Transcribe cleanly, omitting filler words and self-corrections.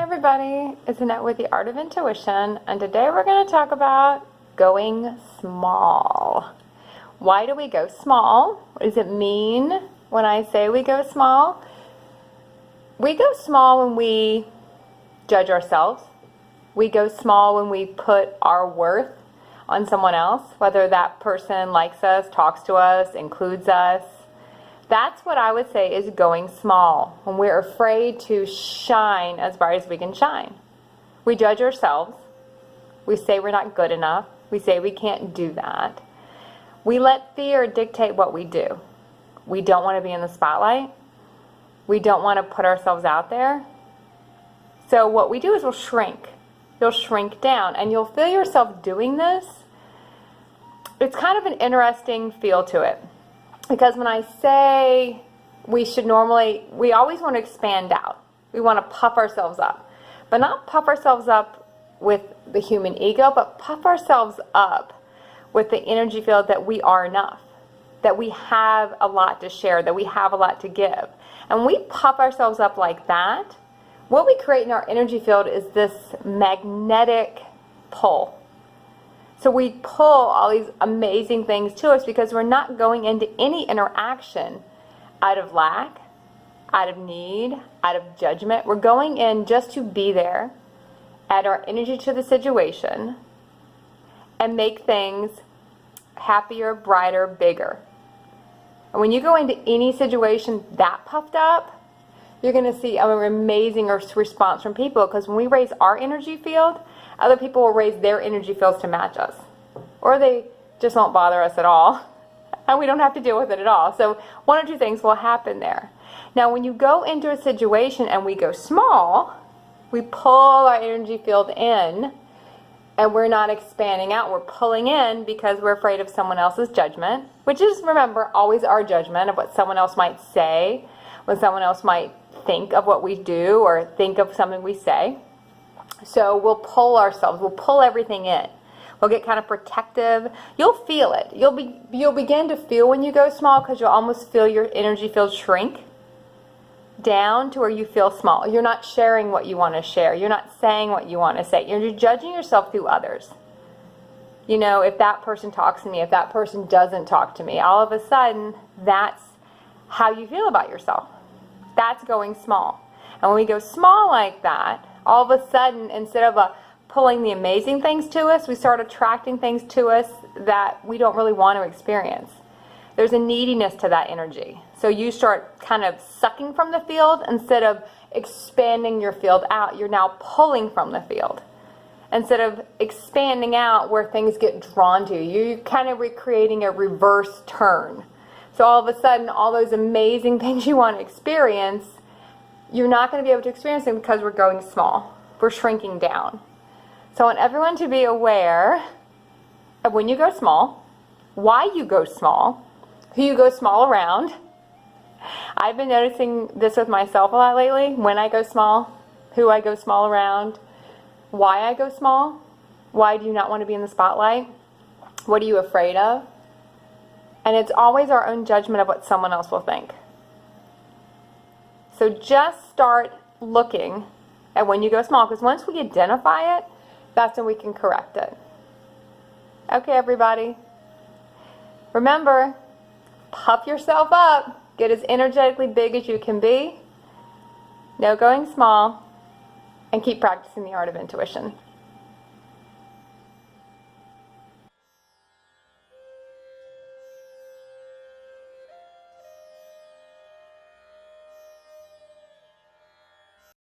everybody, it's Annette with the Art of Intuition, and today we're going to talk about going small. Why do we go small? What does it mean when I say we go small? We go small when we judge ourselves. We go small when we put our worth on someone else, whether that person likes us, talks to us, includes us. That's what I would say is going small, when we're afraid to shine as bright as we can shine. We judge ourselves. We say we're not good enough. We say we can't do that. We let fear dictate what we do. We don't want to be in the spotlight. We don't want to put ourselves out there. So what we do is we'll shrink. You'll shrink down, and you'll feel yourself doing this. It's kind of an interesting feel to it. Because when I say we always want to expand out. We want to puff ourselves up. But not puff ourselves up with the human ego, but puff ourselves up with the energy field that we are enough. That we have a lot to share, that we have a lot to give. And when we puff ourselves up like that, what we create in our energy field is this magnetic pull. So we pull all these amazing things to us because we're not going into any interaction out of lack, out of need, out of judgment. We're going in just to be there, add our energy to the situation, and make things happier, brighter, bigger. And when you go into any situation that puffed up, you're going to see an amazing response from people, because when we raise our energy field, other people will raise their energy fields to match us. Or they just won't bother us at all. And we don't have to deal with it at all. So one or two things will happen there. Now when you go into a situation and we go small, we pull our energy field in, and we're not expanding out. We're pulling in because we're afraid of someone else's judgment, which is, remember, always our judgment of what someone else might say, what someone else might think of what we do or think of something we say. So we'll pull ourselves, we'll pull everything in. We'll get kind of protective. You'll feel it. You'll begin to feel when you go small, because you'll almost feel your energy field shrink down to where you feel small. You're not sharing what you want to share. You're not saying what you want to say. You're judging yourself through others. You know, if that person talks to me, if that person doesn't talk to me, all of a sudden, that's how you feel about yourself. That's going small. And when we go small like that, all of a sudden, instead of pulling the amazing things to us, we start attracting things to us that we don't really want to experience. There's a neediness to that energy. So you start kind of sucking from the field instead of expanding your field out. You're now pulling from the field. Instead of expanding out where things get drawn to you, you're kind of recreating a reverse turn. So all of a sudden, all those amazing things you want to experience, you're not going to be able to experience them because we're going small. We're shrinking down. So I want everyone to be aware of when you go small, why you go small, who you go small around. I've been noticing this with myself a lot lately. When I go small, who I go small around, why I go small, why do you not want to be in the spotlight, what are you afraid of? And it's always our own judgment of what someone else will think. So just start looking at when you go small, because once we identify it, that's when we can correct it. Okay, everybody. Remember, puff yourself up. Get as energetically big as you can be. No going small. And keep practicing the art of intuition.